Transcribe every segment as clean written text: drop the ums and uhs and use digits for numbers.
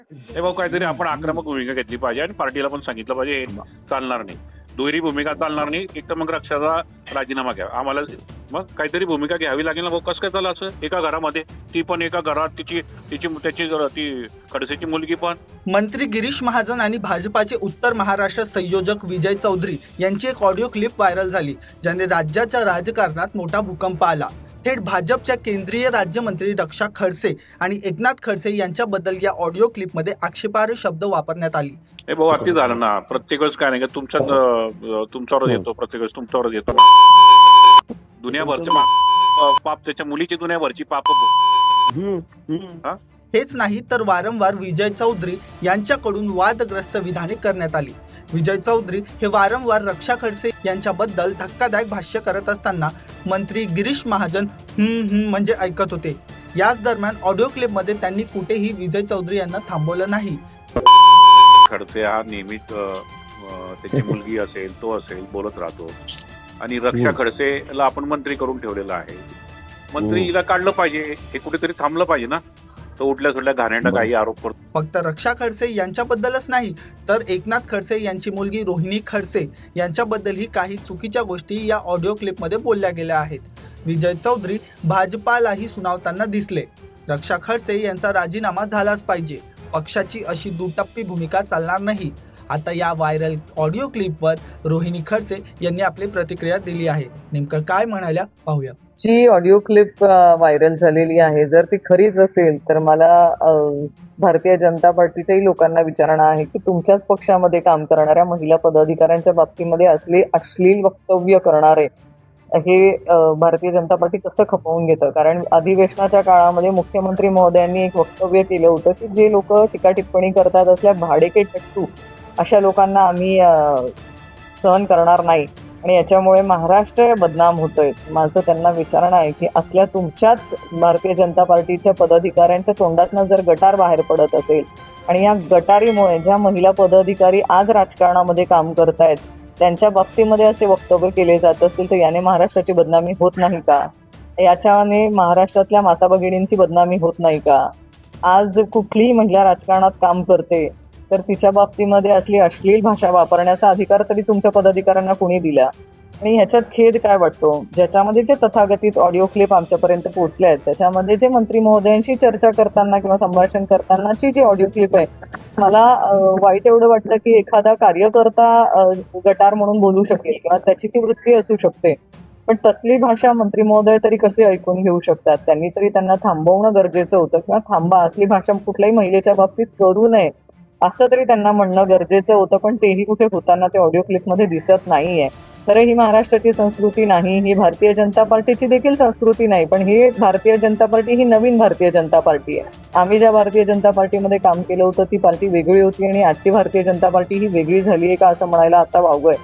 हे भाऊ काहीतरी आपण आक्रमक भूमिका घेतली पाहिजे आणि पार्टीला पण सांगितलं पाहिजे हे चालणार नाही, दुहेरी भूमिका चालणार नाही. एक तर मग रक्षाचा राजीनामा घ्या, आम्हाला मग काहीतरी भूमिका घ्यावी लागेल ना भाऊ. कसं काय झालं असं एका घरामध्ये, ती पण एका घरात ती खडसेची मुलगी पण. मंत्री गिरीश महाजन आणि भाजपाचे उत्तर महाराष्ट्र संयोजक विजय चौधरी यांची एक ऑडिओ क्लिप व्हायरल झाली, ज्याने राज्याच्या राजकारणात मोठा भूकंप आला. थेट भाजपच्या केंद्रीय राज्यमंत्री रक्षा खडसे आणि एकनाथ खडसे यांच्याबद्दल या ऑडिओ क्लिपमध्ये आक्षेपार्ह शब्द वापरण्यात आली. हे भाऊ अति झालं ना, प्रत्येकच काय नाही का तुमच्यावरच येतो, प्रत्येकच तुमच्यावरच येतो. दुनियाभरचे पाप, त्याच्या मुलीची दुनियाभरची पाप. हेच नाही तर वारंवार विजय चौधरी यांच्याकडून वादग्रस्त विधाने करण्यात आली. विजय चौधरी हे वारंवार रक्षा खडसे यांच्याबद्दल धक्कादायक भाष्य करत असताना मंत्री गिरीश महाजन म्हणजे ऐकत होते. याच दरम्यान ऑडिओ क्लिपमध्ये त्यांनी कुठेही विजय चौधरी यांना थांबवलं नाही. खडसे हा नेहमीच त्याची मुलगी असेल, तो असेल, बोलत राहतो. आणि रक्षा खडसेला आपण मंत्री करून ठेवलेला आहे. मंत्रीला काढलं पाहिजे, हे कुठेतरी थांबलं पाहिजे ना. तो उठल्या सुटल्या घाणेरडा काही आरोप करतो. फक्त रक्षा खडसे यांच्याबद्दलच नाही तर एकनाथ खडसे यांची मुलगी रोहिणी खडसे यांच्याबद्दलही काही चुकीच्या गोष्टी या ऑडिओ क्लिपमध्ये बोलल्या गेल्या आहेत. विजय चौधरी भाजपालाही सुनावताना दिसले. रक्षा खडसे यांचा राजीनामा झालाच पाहिजे, पक्षाची अशी दुटप्पी भूमिका चालणार नाही. आता या व्हायरल ऑडिओ क्लिपवर रोहिणी खडसे यांनी आपली प्रतिक्रिया दिली आहे. नेमकं काय म्हणाल्या पाहूया. जी ऑडिओ क्लिप व्हायरल झालेली आहे, जर ती खरीच असेल तर मला भारतीय जनता पार्टीच्याही लोकांना विचारणं आहे की तुमच्याच पक्षामध्ये काम करणाऱ्या महिला पदाधिकाऱ्यांच्या बाबतीमध्ये असले अश्लील वक्तव्य करणारे हे भारतीय जनता पार्टी कसं खपवून घेतं. कारण अधिवेशनाच्या काळामध्ये मुख्यमंत्री महोदयांनी एक वक्तव्य केलं होतं की जे लोक टीका टिप्पणी करतात असल्या भाडेके टट्टू अशा लोकांना आम्ही सहन करणार नाही आणि याच्यामुळे महाराष्ट्र बदनाम होतोय. माझं त्यांना विचारणं आहे की असल्या तुमच्याच भारतीय जनता पार्टीच्या पदाधिकाऱ्यांच्या तोंडातनं जर गटार बाहेर पडत असेल आणि या गटारीमुळे ज्या महिला पदाधिकारी आज राजकारणामध्ये काम करतायत त्यांच्या बाबतीमध्ये असे वक्तव्य केले जात असतील तर याने महाराष्ट्राची बदनामी होत नाही का? याच्याने महाराष्ट्रातल्या माता भगिनींची बदनामी होत नाही का? आज कुठलीही महिला राजकारणात काम करते तर तिच्या बाबतीमध्ये असली अश्लील भाषा वापरण्याचा अधिकार तरी तुमच्या पदाधिकाऱ्यांना कोणी दिला? आणि ह्याच्यात खेद काय वाटतो, ज्याच्यामध्ये जे तथागतित ऑडिओ क्लिप आमच्यापर्यंत पोहोचले आहेत त्याच्यामध्ये जे मंत्री महोदयांशी चर्चा करताना किंवा संभाषण करतानाची जी ऑडिओ क्लिप आहे, मला वाईट एवढं वाटतं की एखादा कार्यकर्ता गटार म्हणून बोलू शकेल किंवा त्याची ती वृत्ती असू शकते, पण तसली भाषा मंत्री महोदय तरी कसे ऐकून घेऊ शकतात? त्यांनी तरी त्यांना थांबवणं गरजेचं होतं किंवा थांबा, असली भाषा कुठल्याही महिलेच्या बाबतीत करू नये असं तरी त्यांना म्हणणं गरजेचं होतं. पण तेही कुठे होताना ते ऑडिओ क्लिपमध्ये दिसत नाहीये. खरं ही महाराष्ट्राची संस्कृती नाही, ही भारतीय जनता पार्टीची देखील संस्कृती नाही. पण ही भारतीय जनता पार्टी ही नवीन भारतीय जनता पार्टी आहे. आम्ही ज्या भारतीय जनता पार्टीमध्ये काम केलं होतं ती पार्टी वेगळी होती आणि आजची भारतीय जनता पार्टी ही वेगळी झाली आहे का असं म्हणायला आता वावगं आहे.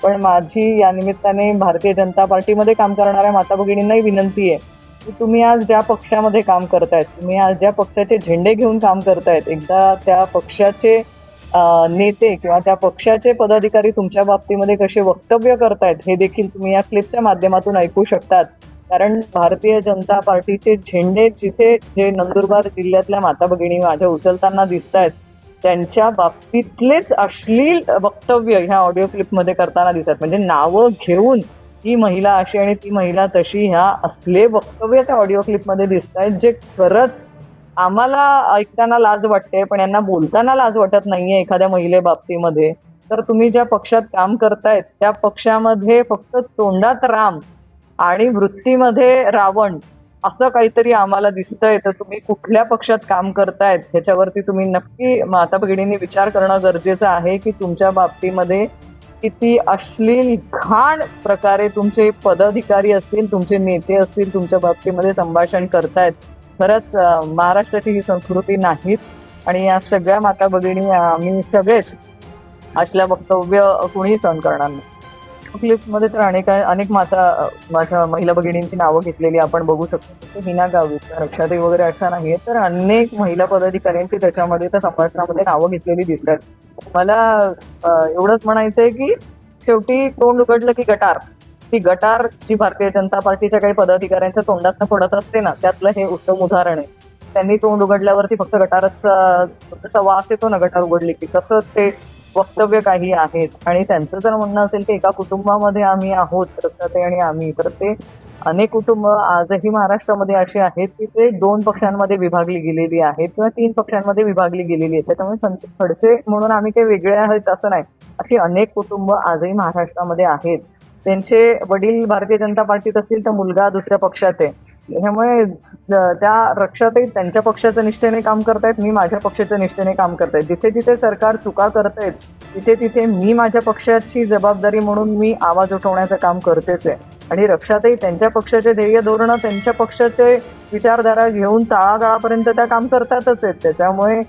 पण माझी या निमित्ताने भारतीय जनता पार्टीमध्ये काम करणाऱ्या माता भगिनींनाही विनंती आहे की तुम्ही आज ज्या पक्षामध्ये काम करतायत, तुम्ही आज ज्या पक्षाचे झेंडे घेऊन काम करतायत, एकदा त्या पक्षाचे नेते किंवा त्या पक्षाचे पदाधिकारी तुमच्या बाबतीमध्ये कसे वक्तव्य करतायत हे देखील तुम्ही या क्लिपच्या माध्यमातून ऐकू शकतात. कारण भारतीय जनता पार्टीचे झेंडे जिथे जे नंदुरबार जिल्ह्यातल्या माता भगिनी माझ्या उचलताना दिसत आहेत त्यांच्या बाबतीतलेच अश्लील वक्तव्य ह्या ऑडिओ क्लिपमध्ये करताना दिसतात. म्हणजे नावं घेऊन ही महिला अशी आणि ती महिला तशी, ह्या असले वक्तव्य त्या ऑडिओ क्लिपमध्ये दिसत आहेत जे खरंच आम्हाला ऐकताना लाज वाटते, पण यांना बोलताना लाज वाटत नाहीये एखाद्या महिले बाबतीमध्ये. तर तुम्ही ज्या पक्षात काम करतायत त्या पक्षामध्ये फक्त तोंडात राम आणि वृत्तीमध्ये रावण असं काहीतरी आम्हाला दिसतंय. तर तुम्ही कुठल्या पक्षात काम करतायत ह्याच्यावरती तुम्ही नक्की माता भगिनींनी विचार करणं गरजेचं आहे की तुमच्या बाबतीमध्ये किती अश्लील घाण प्रकारे तुमचे पदाधिकारी असतील, तुमचे नेते असतील, तुमच्या बाबतीमध्ये संभाषण करतायत. खरंच महाराष्ट्राची ही संस्कृती नाहीच आणि या सगळ्या माता भगिनी आम्ही सगळेच असल्या वक्तव्य कुणीही सहन करणार नाही. क्लिपमध्ये तर अनेक माता माझ्या महिला भगिनींची नावं घेतलेली आपण बघू शकतो. हिना गावित, रक्षाताई वगैरे अशा नाहीये, तर अनेक महिला पदाधिकाऱ्यांची त्याच्यामध्ये त्या संभाषणामध्ये नावं घेतलेली दिसतात. मला एवढंच म्हणायचंय की शेवटी तोंड उघडलं की गटार, ती गटार जी भारतीय जनता पार्टीच्या काही पदाधिकाऱ्यांच्या तोंडातनं पडत असते ना, त्यातलं हे उत्तम उदाहरण आहे. त्यांनी तोंड उघडल्यावरती फक्त गटारच तसा वास येतो ना गटार उघडली की, तसं ते वक्तव्य काही आहेत. आणि त्यांचं जर म्हणणं असेल की एका कुटुंबामध्ये आम्ही आहोत रक्षाताई आणि आम्ही, तर ते अनेक कुटुंब आजही महाराष्ट्रामध्ये अशी आहेत की ते 2 पक्षांमध्ये विभागली गेलेली आहेत किंवा 3 पक्षांमध्ये विभागली गेलेली आहेत. त्याच्यामुळे खडसे म्हणून आम्ही काही वेगळे आहेत असं नाही. अशी अनेक कुटुंब आजही महाराष्ट्रामध्ये आहेत. त्यांचे वडील भारतीय जनता पार्टीत असतील तर मुलगा दुसऱ्या पक्षात आहे. त्यामुळे त्या रक्षाताई त्यांच्या पक्षाच्या निष्ठेने काम करतायत, मी माझ्या पक्षाच्या निष्ठेने काम करतायत. जिथे जिथे सरकार चुका करतायत तिथे तिथे मी माझ्या पक्षाची जबाबदारी म्हणून मी आवाज उठवण्याचं काम करतेच आहे. आणि रक्षाताई त्यांच्या पक्षाचे ध्येय धोरणं, त्यांच्या पक्षाचे विचारधारा घेऊन तळागाळापर्यंत त्या काम करतातच आहेत. त्याच्यामुळे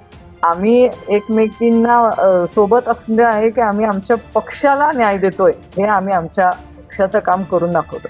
आम्ही एकमेकींना सोबत असले आहे की आम्ही आमच्या पक्षाला न्याय देतोय, हे आम्ही आमच्या पक्षाचं काम करून दाखवतो.